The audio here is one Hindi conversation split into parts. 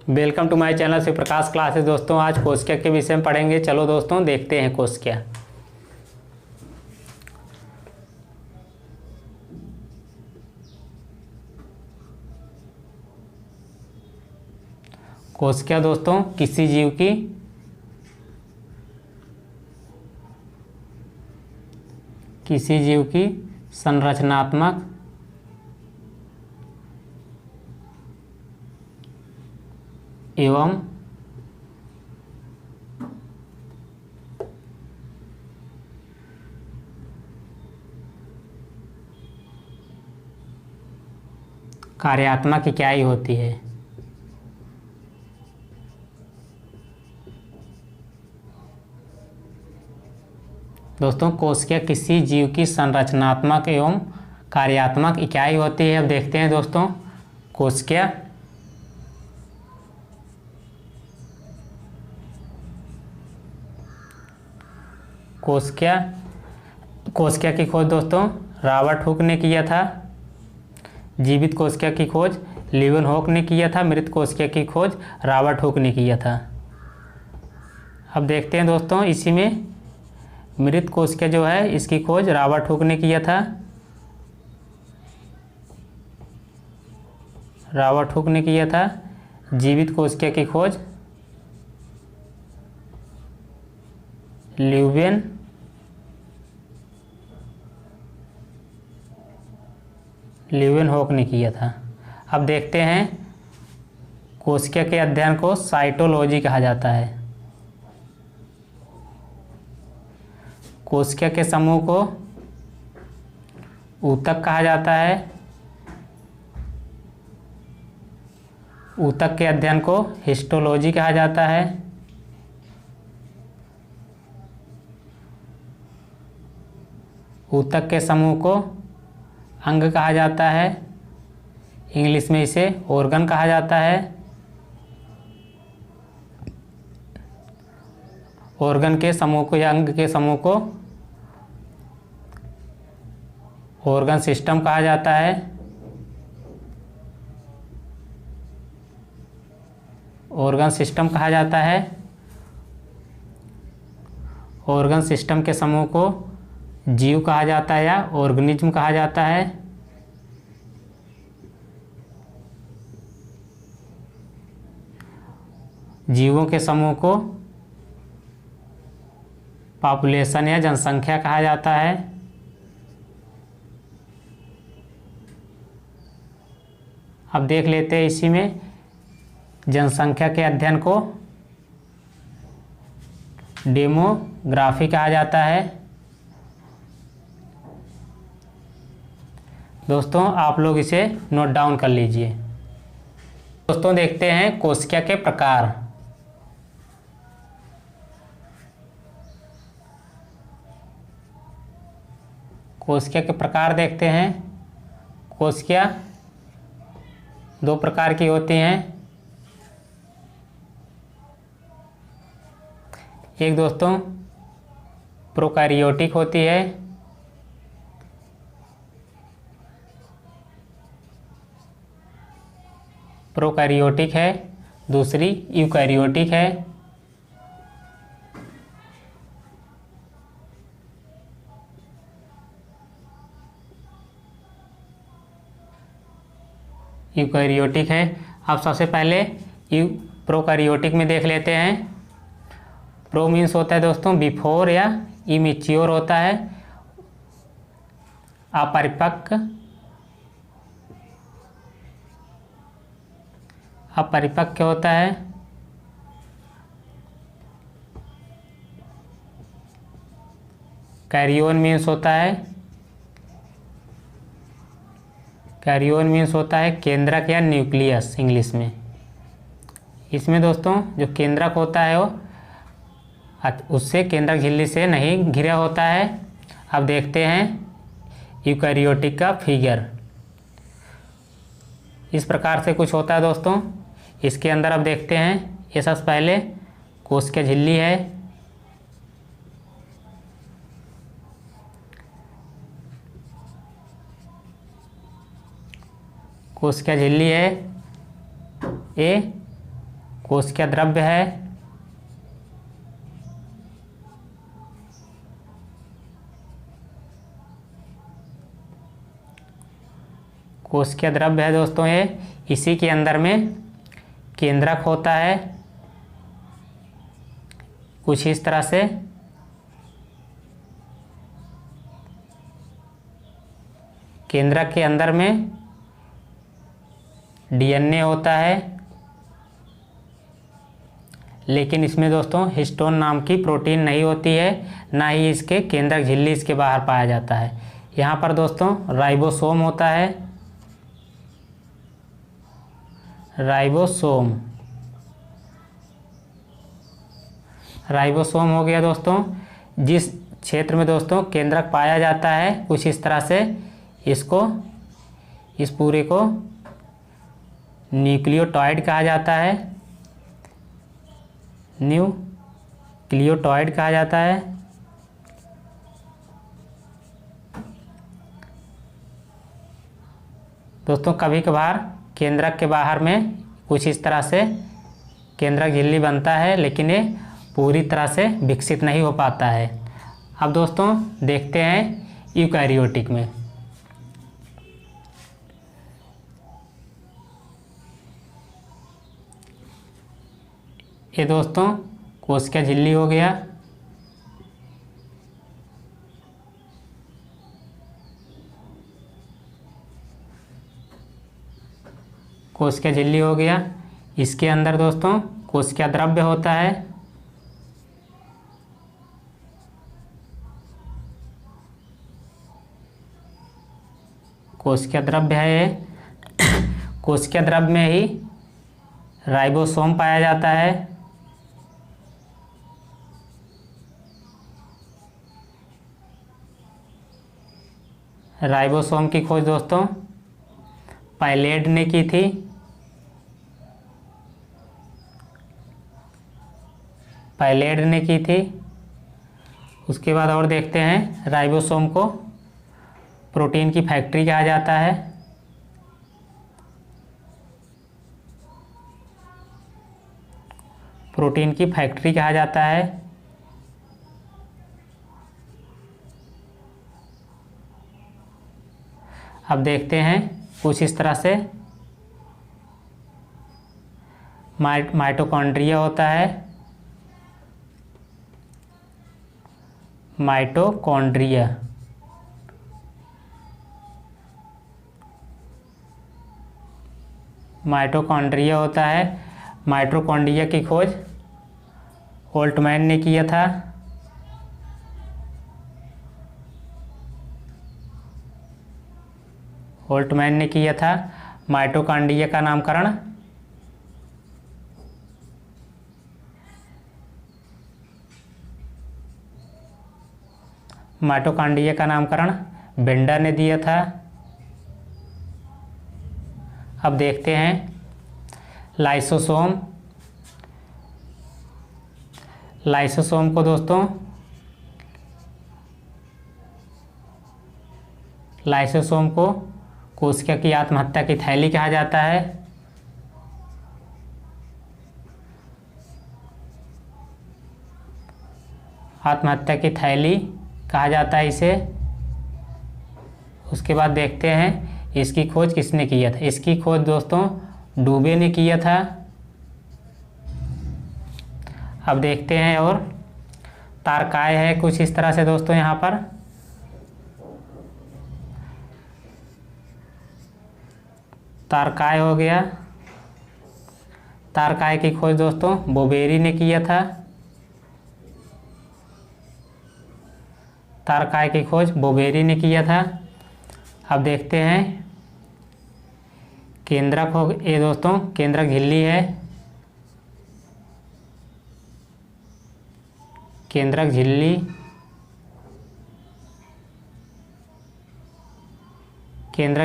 Welcome to my channel Shiv Prakash classes. दोस्तों आज कोशिका के विषय में पढ़ेंगे। चलो दोस्तों देखते हैं कोशिका। कोशिका दोस्तों किसी जीव की संरचनात्मक एवं कार्यात्मक इकाई होती है। दोस्तों कोशिका किसी जीव की संरचनात्मक एवं कार्यात्मक इकाई होती है। अब देखते हैं दोस्तों कोशिका की खोज दोस्तों रॉबर्ट हुक ने किया था। जीवित कोशिका की खोज लीवेनहॉक ने किया था। मृत कोशिका की खोज रॉबर्ट हुक ने किया था। अब देखते हैं दोस्तों इसी में मृत कोशिका जो है इसकी खोज रॉबर्ट हुक ने किया था। जीवित कोशिका की खोज लीवेनहॉक ने किया था। अब देखते हैं कोशिका के अध्ययन को साइटोलॉजी कहा जाता है। कोशिका के समूह को ऊतक कहा जाता है। ऊतक के अध्ययन को हिस्टोलॉजी कहा जाता है। ऊतक के समूह को अंग कहा जाता है। इंग्लिश में इसे ऑर्गन कहा जाता है। ऑर्गन के समूह को या अंग के समूह को ऑर्गन सिस्टम कहा जाता है। ऑर्गन सिस्टम के समूह को जीव कहा जाता है या ऑर्गेनिज्म कहा जाता है। जीवों के समूह को पॉपुलेशन या जनसंख्या कहा जाता है। अब देख लेते हैं इसी में जनसंख्या के अध्ययन को डेमोग्राफी कहा जाता है। दोस्तों आप लोग इसे नोट डाउन कर लीजिए। दोस्तों देखते हैं कोशिका के प्रकार। कोशिका के प्रकार देखते हैं। कोशिका दो प्रकार की होती हैं। एक दोस्तों प्रोकैरियोटिक होती है। प्रोकैरियोटिक है। दूसरी यूकैरियोटिक है। यूकैरियोटिक है। अब सबसे पहले प्रोकैरियोटिक में देख लेते हैं। प्रो मीन्स होता है दोस्तों बिफोर या इमेच्योर होता है, अपरिपक्व। अपरिपक्व होता है। कैरियोन मीन्स होता है केंद्रक या न्यूक्लियस इंग्लिश में। इसमें दोस्तों जो केंद्रक होता है वो उससे केंद्रक झिल्ली से नहीं घिरा होता है। अब देखते हैं यूकैरियोटिक का फिगर। इस प्रकार से कुछ होता है दोस्तों। इसके अंदर अब देखते हैं ये सबसे पहले कोशिका झिल्ली है। कोशिका झिल्ली है। कोशिका द्रव्य है। कोशिका द्रव्य है दोस्तों ये। इसी के अंदर में केंद्रक होता है कुछ इस तरह से। केंद्रक के अंदर में डीएनए होता है, लेकिन इसमें दोस्तों हिस्टोन नाम की प्रोटीन नहीं होती है, ना ही इसके केंद्रक झिल्ली इसके बाहर पाया जाता है। यहाँ पर दोस्तों राइबोसोम होता है। राइबोसोम राइबोसोम हो गया दोस्तों। जिस क्षेत्र में दोस्तों केंद्रक पाया जाता है कुछ इस तरह से, इस पूरे को न्यूक्लियोटाइड कहा जाता है। न्यूक्लियोटाइड कहा जाता है। दोस्तों कभी कभार केंद्रक के बाहर में कुछ इस तरह से केंद्रक झिल्ली बनता है, लेकिन ये पूरी तरह से विकसित नहीं हो पाता है। अब दोस्तों देखते हैं यूकैरियोटिक में। ये दोस्तों कोशिका झिल्ली हो गया। कोशिका झिल्ली हो गया। इसके अंदर दोस्तों कोशिका द्रव्य होता है। कोशिका द्रव्य है ये। कोशिका द्रव्य में ही राइबोसोम पाया जाता है। राइबोसोम की खोज दोस्तों पायलेड ने की थी। पायलेड ने की थी। उसके बाद और देखते हैं, राइबोसोम को प्रोटीन की फैक्ट्री कहा जाता है। प्रोटीन की फैक्ट्री कहा जाता है। अब देखते हैं कुछ इस तरह से माइटोकॉन्ड्रिया होता है। माइटोकॉन्ड्रिया माइटोकॉन्ड्रिया होता है। माइटोकॉन्ड्रिया की खोज ओल्टमैन ने किया था। ओल्टमैन ने किया था। माइटोकॉन्ड्रिया का नामकरण बेंडर ने दिया था। अब देखते हैं लाइसोसोम। लाइसोसोम को दोस्तों कोशिका की आत्महत्या की थैली कहा जाता है। आत्महत्या की थैली कहा जाता है इसे। उसके बाद देखते हैं इसकी खोज किसने किया था। इसकी खोज दोस्तों डूबे ने किया था। अब देखते हैं और तारकाय है कुछ इस तरह से दोस्तों। यहाँ पर तारकाय हो गया। तारकाय की खोज दोस्तों बोबेरी ने किया था। तारकाय की खोज बोबेरी ने किया था। अब देखते हैं केंद्रक हो ये दोस्तों केंद्रक झिल्ली है। केंद्रक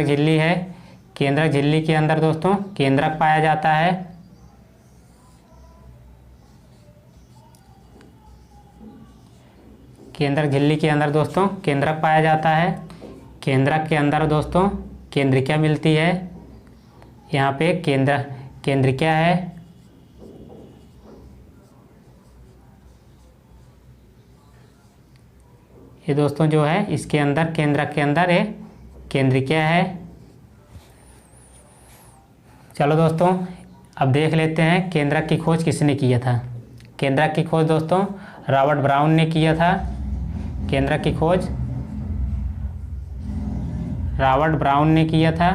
झिल्ली है। केंद्रक झिल्ली के अंदर दोस्तों केंद्रक पाया जाता है। केंद्रक झिल्ली के अंदर दोस्तों केंद्रक पाया जाता है। केंद्रक के अंदर दोस्तों केंद्रिका मिलती है। यहाँ पे केंद्रिका है। ये दोस्तों जो है इसके अंदर केंद्रक के अंदर ये केंद्रिका है। चलो दोस्तों अब देख लेते हैं केंद्रक की खोज किसने किया था। केंद्रक की खोज दोस्तों रॉबर्ट ब्राउन ने किया था। केंद्रक की खोज रॉबर्ट ब्राउन ने किया था।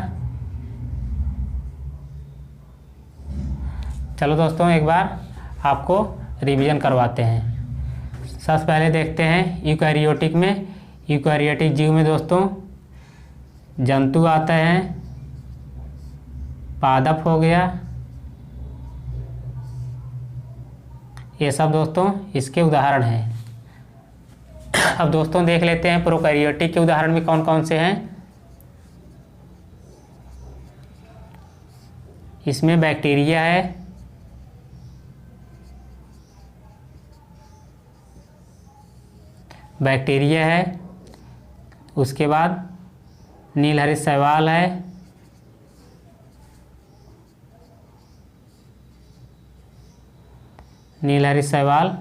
चलो दोस्तों एक बार आपको रिवीजन करवाते हैं। सबसे पहले देखते हैं यूकैरियोटिक में। यूकैरियोटिक जीव में दोस्तों जंतु आते हैं, पादप हो गया, ये सब दोस्तों इसके उदाहरण हैं। अब दोस्तों देख लेते हैं प्रोकैरियोटिक के उदाहरण में कौन कौन से हैं। इसमें बैक्टीरिया है, बैक्टीरिया है, उसके बाद नीलहरित शैवाल है, नीलहरित शैवाल,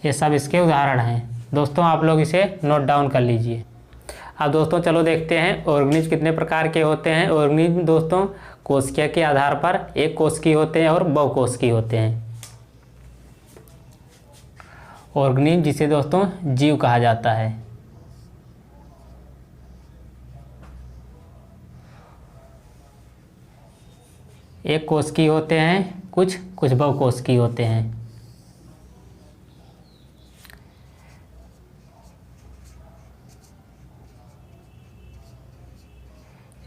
ये सब इसके उदाहरण हैं। दोस्तों आप लोग इसे नोट डाउन कर लीजिए। अब दोस्तों चलो देखते हैं ऑर्गेनिज्म कितने प्रकार के होते हैं। ऑर्गेनिज्म दोस्तों कोशिका के आधार पर एक कोशिकीय होते हैं और बहुकोशिकीय होते हैं। ऑर्गेनिज्म जिसे दोस्तों जीव कहा जाता है। एक कोशिकीय होते हैं, कुछ बहुकोशिकीय होते हैं।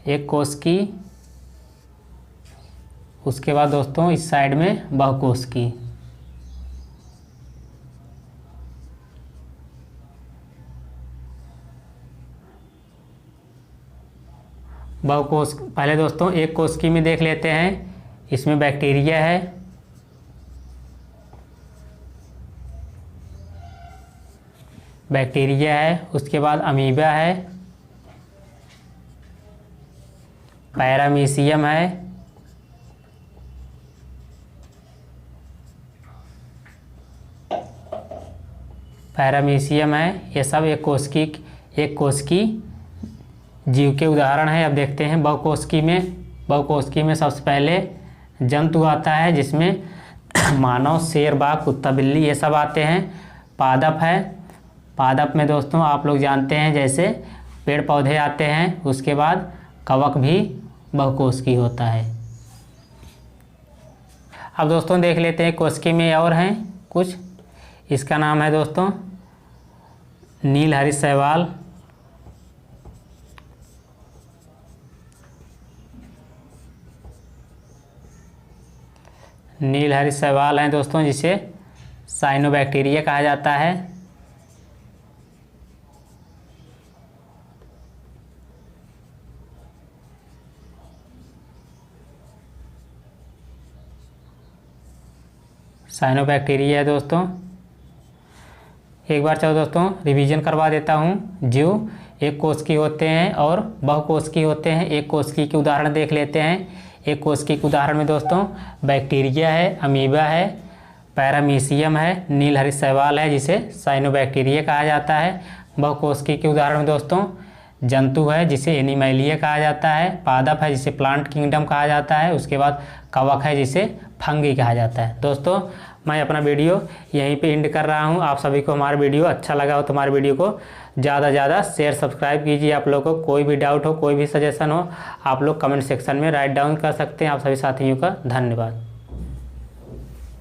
एक कोशिकीय, उसके बाद दोस्तों इस साइड में बहुकोशिकीय। पहले दोस्तों एक कोशिकीय में देख लेते हैं। इसमें बैक्टीरिया है, बैक्टीरिया है, उसके बाद अमीबा है, पैरामीशियम है, पैरामीशियम है। ये सब एक कोशिकीय जीव के उदाहरण है। अब देखते हैं बहुकोशिकीय में। बहुकोशिकीय में सबसे पहले जंतु आता है जिसमें मानव, शेर, बाघ, कुत्ता, बिल्ली ये सब आते हैं। पादप है, पादप में दोस्तों आप लोग जानते हैं जैसे पेड़ पौधे आते हैं। उसके बाद कवक भी बहुकोशिकीय होता है। अब दोस्तों देख लेते हैं कोशिकीय में और हैं कुछ। इसका नाम है दोस्तों नीलहरित शैवाल, नीलहरित शैवाल हैं दोस्तों जिसे साइनोबैक्टीरिया कहा जाता है। साइनोबैक्टीरिया है दोस्तों। एक बार चलो दोस्तों रिवीजन करवा देता हूँ। जीव एक कोशिकीय होते हैं और बहुकोशिकीय होते हैं। एक कोशिकीय के उदाहरण देख लेते हैं। एक कोशिकीय के उदाहरण में दोस्तों बैक्टीरिया है, अमीबा है, पैरामीशियम है, नीलहरित शैवाल है जिसे साइनोबैक्टीरिया कहा जाता है। बहुकोशिकीय के उदाहरण में दोस्तों जंतु है जिसे एनिमैलिया कहा जाता है, पादप है जिसे प्लांट किंगडम कहा जाता है, उसके बाद कवक है जिसे फंगी कहा जाता है। दोस्तों मैं अपना वीडियो यहीं पे एंड कर रहा हूँ। आप सभी को हमारा वीडियो अच्छा लगा हो तो हमारे वीडियो को ज़्यादा से ज़्यादा शेयर सब्सक्राइब कीजिए। आप लोगों को कोई भी डाउट हो, कोई भी सजेशन हो, आप लोग कमेंट सेक्शन में राइट डाउन कर सकते हैं। आप सभी साथियों का धन्यवाद।